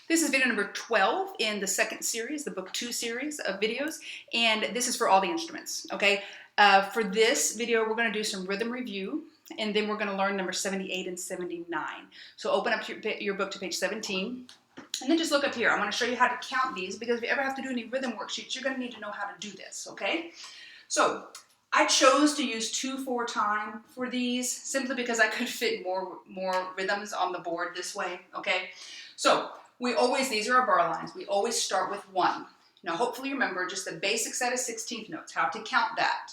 This is video number 12 in the second series, the book 2 series of videos, and this is for all the instruments, okay? For this video, we're going to do some rhythm review, and then we're going to learn number 78 and 79. So open up your book to page 17, and then just look up here. I want to show you how to count these, because if you ever have to do any rhythm worksheets, you're going to need to know how to do this, okay? So I chose to use 2/4 time for these, simply because I could fit more rhythms on the board this way, okay? So these are our bar lines. We always start with 1. Now, hopefully you remember just the basic set of 16th notes, how to count that.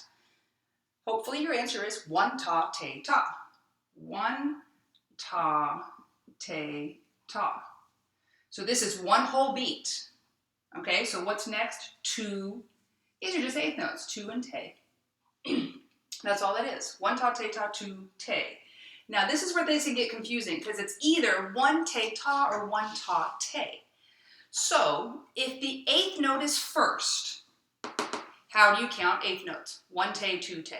Hopefully your answer is 1 ta, te, ta. 1 ta, te, ta. So this is one whole beat. Okay, so what's next? 2. These are just 8th notes, 2 and te. That's all that is. 1 ta, te, ta, 2, te. Now this is where things can get confusing, because it's either 1 te ta or 1 ta te. So if the 8th note is first, how do you count 8th notes? 1 te, 2 te.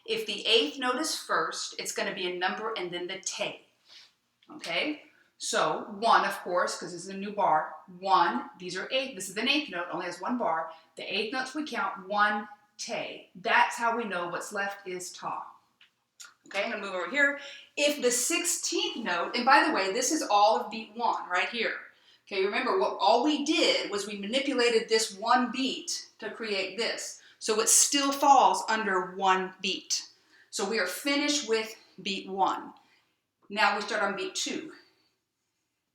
If the 8th note is first, it's going to be a number and then the te. Okay? So 1, of course, because this is a new bar. 1, these are 8. This is an 8th note, only has 1 bar. The 8th notes we count 1 te. That's how we know what's left is ta. Okay, I'm going to move over here. If the 16th note, and by the way, this is all of beat 1 right here. Okay, remember all we did was we manipulated this one beat to create this. So it still falls under 1 beat. So we are finished with beat 1. Now we start on beat 2.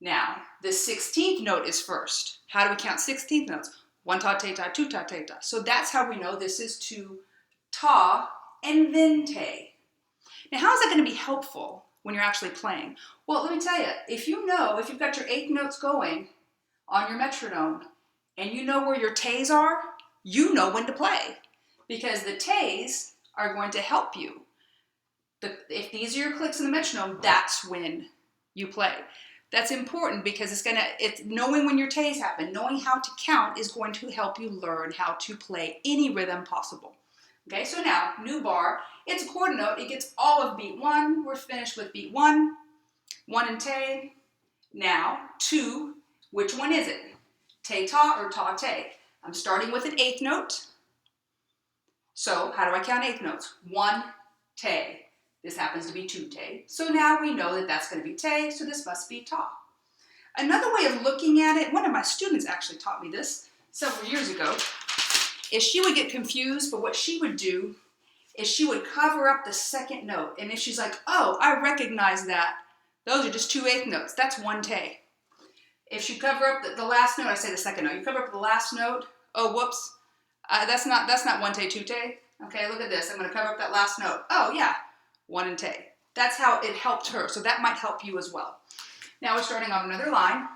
Now, the 16th note is first. How do we count 16th notes? 1 ta, te, ta, 2 ta, te, ta. So that's how we know this is 2 ta and then te. Now, how is that going to be helpful when you're actually playing? Well, let me tell you, if you've got your 8th notes going on your metronome, and you know where your tes are, you know when to play, because the tes are going to help you. If these are your clicks in the metronome, that's when you play. That's important, because it's knowing when your tes happen, knowing how to count is going to help you learn how to play any rhythm possible. Okay, so now, new bar, it's a quarter note, it gets all of beat 1, we're finished with beat 1, 1 and te. Now, 2, which one is it? Te ta or ta te? I'm starting with an 8th note. So, how do I count 8th notes? 1 te. This happens to be 2 te. So now we know that that's going to be te, so this must be ta. Another way of looking at it, one of my students actually taught me this several years ago, is she would get confused, but what she would do is she would cover up the 2nd note. And if she's like, oh, I recognize that, those are just 2 8th notes, that's 1 te. If she cover up the last note, I say the 2nd note, you cover up the last note, oh, whoops, that's not 1 te, 2 te. Okay, look at this, I'm going to cover up that last note. Oh, yeah, 1 and te. That's how it helped her, so that might help you as well. Now we're starting on another line.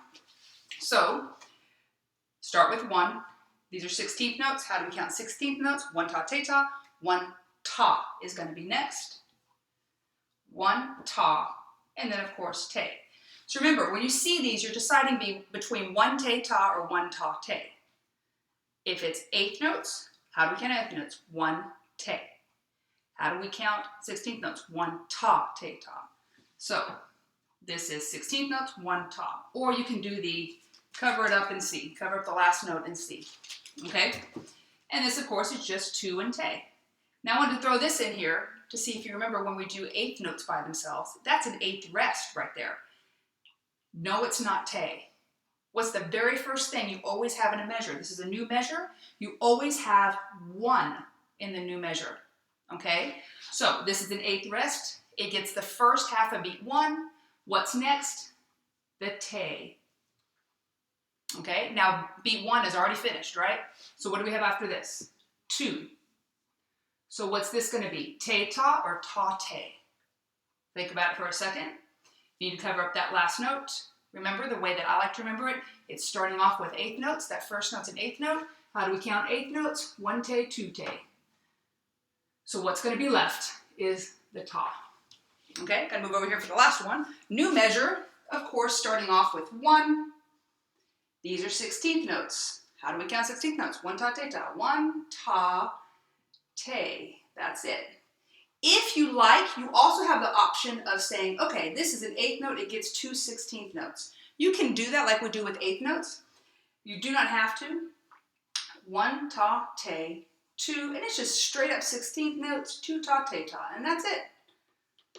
So, start with 1. These are 16th notes. How do we count 16th notes? 1 ta, te, ta. 1 ta is going to be next. 1 ta, and then of course te. So remember, when you see these, you're deciding between 1 te ta or 1 ta te. If it's 8th notes, how do we count 8th notes? 1 te. How do we count 16th notes? 1 ta, te, ta. So this is 16th notes, 1 ta. Or you can do the cover it up and see. Cover up the last note and see. Okay? And this, of course, is just 2 and te. Now I wanted to throw this in here to see if you remember when we do 8th notes by themselves. That's an 8th rest right there. No, it's not te. What's the very first thing you always have in a measure? This is a new measure. You always have 1 in the new measure. Okay? So this is an 8th rest. It gets the first half of beat 1. What's next? The te. Okay? Now beat 1 is already finished, right? So what do we have after this? 2. So what's this going to be? Te ta or ta te? Think about it for a second. You need to cover up that last note. Remember, the way that I like to remember it, it's starting off with 8th notes. That first note's an 8th note. How do we count 8th notes? 1 te, 2 te. So what's going to be left is the ta. Okay, gotta move over here for the last one. New measure, of course, starting off with 1. These are 16th notes. How do we count 16th notes? 1 ta, te, ta. 1 ta, te. That's it. If you like, you also have the option of saying, okay, this is an 8th note, it gets 2 16th notes. You can do that like we do with eighth notes. You do not have to. 1 ta, te, 2, and it's just straight up 16th notes, 2 ta, te, ta, and that's it.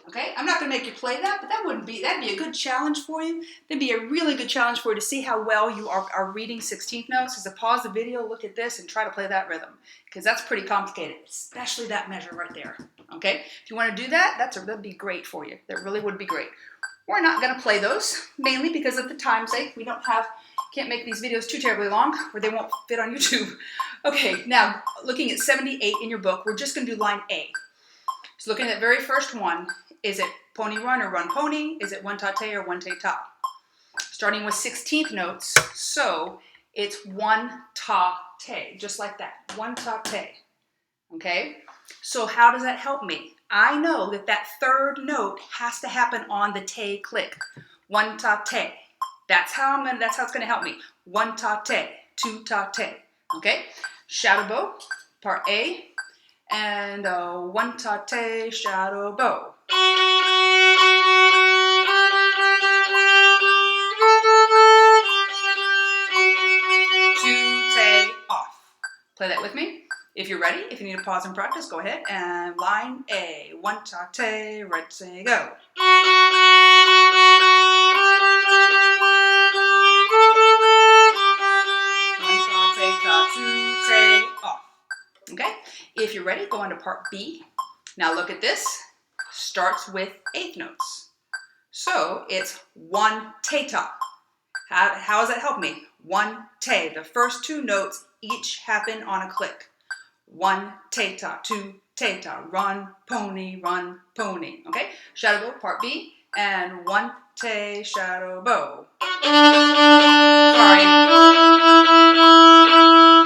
Okay, I'm not going to make you play that, but that'd be a good challenge for you. That'd be a really good challenge for you to see how well you are reading 16th notes. Is to pause the video, look at this, and try to play that rhythm, because that's pretty complicated, especially that measure right there. Okay, if you want to do that, that'd be great for you. That really would be great. We're not going to play those, mainly because of the time's sake. We can't make these videos too terribly long, or they won't fit on YouTube. Okay, now looking at 78 in your book, we're just going to do line A. So looking at the very first one, is it pony run or run pony? Is it 1 ta te or 1 te ta? Starting with 16th notes, so it's 1 ta te, just like that, 1 ta te. Okay, so how does that help me? I know that third note has to happen on the te click. 1 ta te. That's how it's going to help me. 1 ta te, 2 ta te. Okay, shadow bow, part A, and 1 ta te, shadow bow. 2 te off. Play that with me. If you're ready, if you need to pause and practice, go ahead. And line A, 1 ta te, right say go. 2 te off. Okay, if you're ready, go on to part B. Now look at this. Starts with eighth notes. So it's 1 te ta. How does that help me? 1 te. The first 2 notes each happen on a click. 1 te ta, 2 te ta. Run, pony, run, pony. Okay, shadow bow, part B. And 1 te, shadow bow. Sorry. 1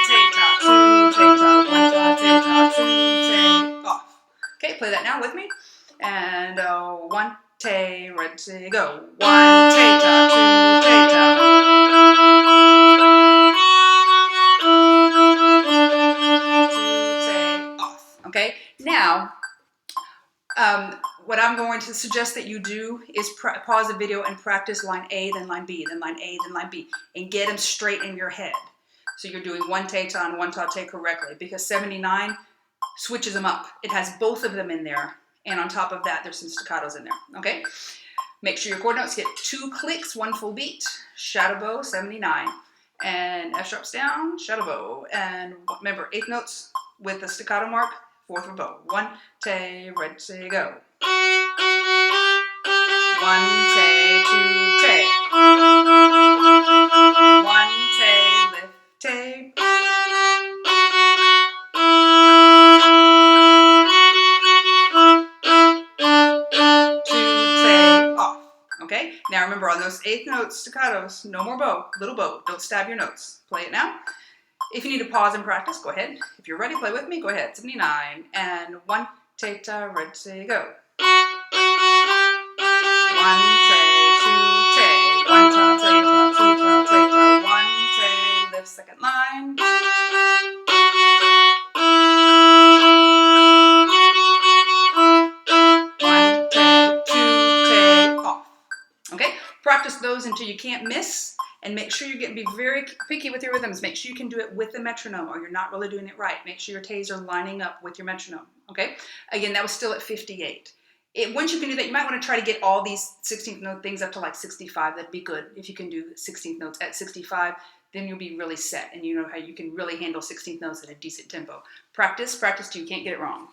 te ta, 2 te ta, 1 ta te ta, 2 te off. Okay, play that now with me. And 1 te, ready, go. 1 te ta, 2 te ta. 2 te off. Okay, now what I'm going to suggest that you do is pause the video and practice line A, then line B, then line A, then line B, and get them straight in your head. So you're doing 1 te ta and 1 ta te correctly, because 79 switches them up. It has both of them in there, and on top of that, there's some staccatos in there. Okay, make sure your chord notes get 2 clicks, 1 full beat. Shadow bow, 79, and F sharps down, shadow bow, and remember 8th notes with the staccato mark. 4th for bow. 1 te, red te, go. 1 te, 2 te. 1 te, lift te. 2 te off. Okay? Now remember, on those 8th notes, staccatos, no more bow, little bow. Don't stab your notes. Play it now. If you need to pause and practice, go ahead. If you're ready, play with me. Go ahead. 79 and 1 te ta, red te, go. 1 te, 2 te, 1 ta te ta, 2 ta te ta, 1 te, lift second line. 1 te, 2 te off. Okay? Practice those until you can't miss. And make sure be very picky with your rhythms. Make sure you can do it with the metronome, or you're not really doing it right. Make sure your Ts are lining up with your metronome, okay? Again, that was still at 58. Once you can do that, you might want to try to get all these 16th note things up to like 65. That'd be good. If you can do 16th notes at 65, then you'll be really set, and you know how you can really handle 16th notes at a decent tempo. Practice, practice till you can't get it wrong.